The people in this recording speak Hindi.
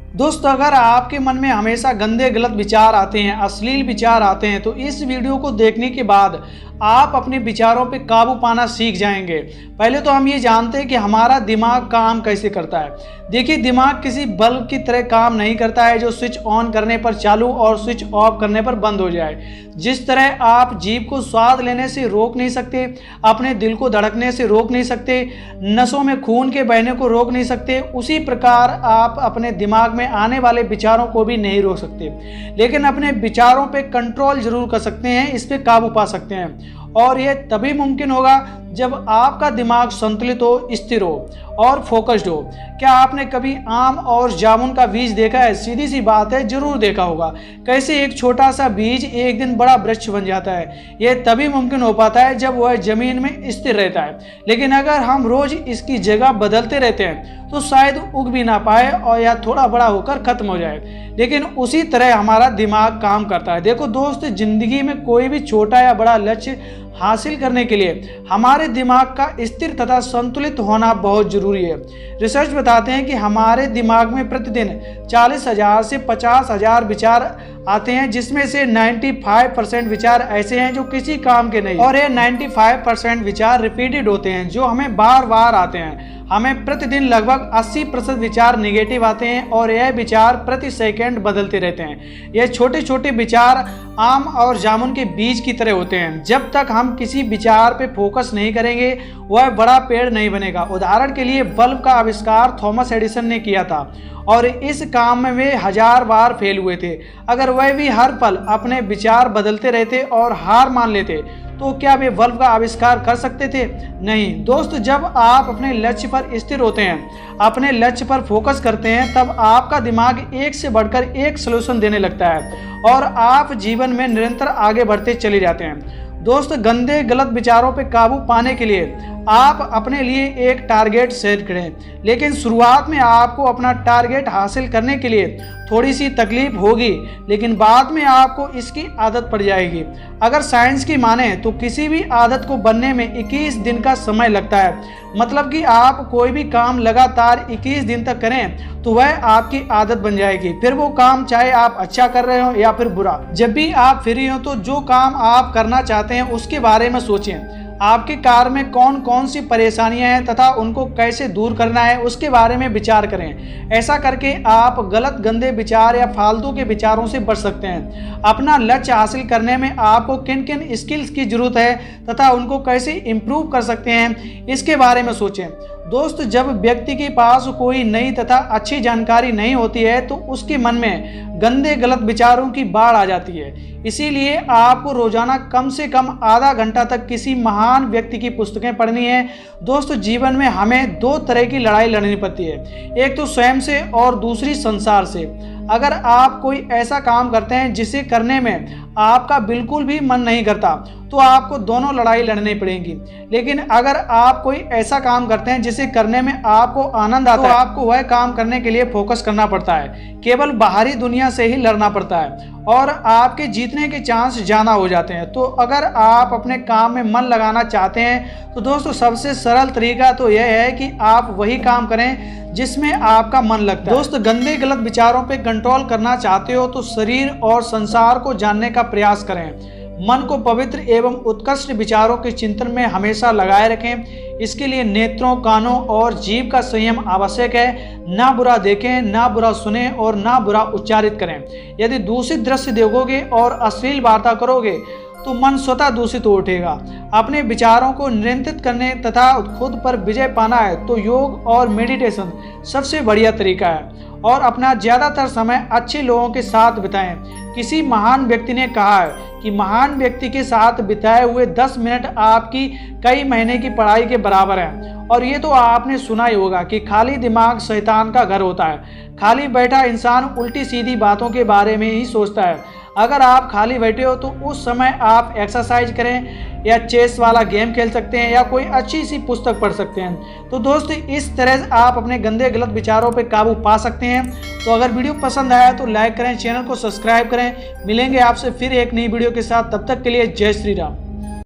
दोस्तों, अगर आपके मन में हमेशा गंदे गलत विचार आते हैं, अश्लील विचार आते हैं, तो इस वीडियो को देखने के बाद आप अपने विचारों पे काबू पाना सीख जाएंगे। पहले तो हम ये जानते हैं कि हमारा दिमाग काम कैसे करता है। देखिए, दिमाग किसी बल्ब की तरह काम नहीं करता है जो स्विच ऑन करने पर चालू और स्विच ऑफ करने पर बंद हो जाए। जिस तरह आप जीभ को स्वाद लेने से रोक नहीं सकते, अपने दिल को धड़कने से रोक नहीं सकते, नसों में खून के बहने को रोक नहीं सकते, उसी प्रकार आप अपने दिमाग में आने वाले विचारों को भी नहीं रोक सकते। लेकिन अपने विचारों पे कंट्रोल जरूर कर सकते हैं, इस पे काबू पा सकते हैं। और यह तभी मुमकिन होगा जब आपका दिमाग संतुलित हो, स्थिर हो और फोकस्ड हो। क्या आपने कभी आम और जामुन का बीज देखा है? सीधी सी बात है, जरूर देखा होगा। कैसे एक छोटा सा बीज एक दिन बड़ा वृक्ष बन जाता है। यह तभी मुमकिन हो पाता है जब वह जमीन में स्थिर रहता है। लेकिन अगर हम रोज इसकी जगह बदलते रहते हैं तो शायद उग भी ना पाए और या थोड़ा बड़ा होकर खत्म हो जाए। लेकिन उसी तरह हमारा दिमाग काम करता है। देखो दोस्त, जिंदगी में कोई भी छोटा या बड़ा लक्ष्य हासिल करने के लिए हमारे दिमाग का स्थिर तथा संतुलित होना बहुत जरूरी है। रिसर्च बताते हैं कि हमारे दिमाग में प्रतिदिन 40,000 से 50,000 विचार आते हैं, जिसमें से 95% विचार ऐसे हैं जो किसी काम के नहीं, और ये 95% विचार रिपीटेड होते हैं जो हमें बार बार आते हैं। हमें प्रतिदिन लगभग 80% विचार निगेटिव आते हैं और यह विचार प्रति सेकंड बदलते रहते हैं। यह छोटे छोटे विचार आम और जामुन के बीज की तरह होते हैं। जब तक हम किसी विचार पे फोकस नहीं करेंगे वह बड़ा पेड़ नहीं बनेगा। उदाहरण के लिए बल्ब का आविष्कार थॉमस एडिसन ने किया था और इस काम में वे 1000 बार फेल हुए थे। अगर वह भी हर पल अपने विचार बदलते रहते और हार मान लेते तो क्या वे बल्ब का आविष्कार कर सकते थे? नहीं। दोस्त, जब आप अपने लक्ष्य पर स्थिर होते हैं, अपने लक्ष्य पर फोकस करते हैं, तब आपका दिमाग एक से बढ़कर एक सलूशन देने लगता है और आप जीवन में निरंतर आगे बढ़ते चले जाते हैं। दोस्त, गंदे गलत विचारों पर काबू पाने के लिए आप अपने लिए एक टारगेट सेट करें। लेकिन शुरुआत में आपको अपना टारगेट हासिल करने के लिए थोड़ी सी तकलीफ होगी, लेकिन बाद में आपको इसकी आदत पड़ जाएगी। अगर साइंस की माने तो किसी भी आदत को बनने में 21 दिन का समय लगता है। मतलब कि आप कोई भी काम लगातार 21 दिन तक करें तो वह आपकी आदत बन जाएगी। फिर वो काम चाहे आप अच्छा कर रहे हो या फिर बुरा। जब भी आप फ्री हो तो जो काम आप करना चाहते हैं उसके बारे में सोचें। आपके कार्य में कौन कौन सी परेशानियां हैं तथा उनको कैसे दूर करना है उसके बारे में विचार करें। ऐसा करके आप गलत गंदे विचार या फालतू के विचारों से बच सकते हैं। अपना लक्ष्य हासिल करने में आपको किन किन स्किल्स की जरूरत है तथा उनको कैसे इम्प्रूव कर सकते हैं इसके बारे में सोचें। दोस्त, जब व्यक्ति के पास कोई नई तथा अच्छी जानकारी नहीं होती है तो उसके मन में गंदे गलत विचारों की बाढ़ आ जाती है। इसीलिए आपको रोजाना कम से कम आधा घंटा तक किसी महान व्यक्ति की पुस्तकें पढ़नी है। दोस्तों, जीवन में हमें 2 तरह की लड़ाई लड़नी पड़ती है, एक तो स्वयं से और दूसरी संसार से। अगर आप कोई ऐसा काम करते हैं जिसे करने में आपका बिल्कुल भी मन नहीं करता तो आपको दोनों लड़ाई लड़नी पड़ेगी। लेकिन अगर आप कोई ऐसा काम करते हैं जिसे करने में आपको आनंद आता है तो आपको वह काम करने के लिए फोकस करना पड़ता है। केवल बाहरी दुनिया से ही लड़ना पड़ता है और आपके जीतने के चांस ज़्यादा हो जाते हैं। तो अगर आप अपने काम में मन लगाना चाहते हैं तो दोस्तों, सबसे सरल तरीका तो यह है कि आप वही काम करें जिसमें आपका मन लगता है। दोस्त, गंदे गलत विचारों पे कंट्रोल करना चाहते हो तो शरीर और संसार को जानने का प्रयास करें। मन को पवित्र एवं उत्कृष्ट विचारों के चिंतन में हमेशा लगाए रखें। इसके लिए नेत्रों, कानों और जीभ का संयम आवश्यक है। ना बुरा देखें, ना बुरा सुने और ना बुरा उच्चारित करें। यदि दूषित दृश्य देखोगे और अश्लील वार्ता करोगे तो मन स्वतः दूषित हो उठेगा। अपने विचारों को नियंत्रित करने तथा खुद पर विजय पाना है तो योग और मेडिटेशन सबसे बढ़िया तरीका है। और अपना ज़्यादातर समय अच्छे लोगों के साथ बिताएं। किसी महान व्यक्ति ने कहा है कि महान व्यक्ति के साथ बिताए हुए 10 मिनट आपकी कई महीने की पढ़ाई के बराबर है। और ये तो आपने सुना ही होगा कि खाली दिमाग शैतान का घर होता है। खाली बैठा इंसान उल्टी सीधी बातों के बारे में ही सोचता है। अगर आप खाली बैठे हो तो उस समय आप एक्सरसाइज करें या चेस वाला गेम खेल सकते हैं या कोई अच्छी सी पुस्तक पढ़ सकते हैं। तो दोस्त, इस तरह आप अपने गंदे गलत विचारों पर काबू पा सकते हैं। तो अगर वीडियो पसंद आया तो लाइक करें, चैनल को सब्सक्राइब करें। मिलेंगे आपसे फिर एक नई वीडियो के साथ, तब तक के लिए जय श्री राम।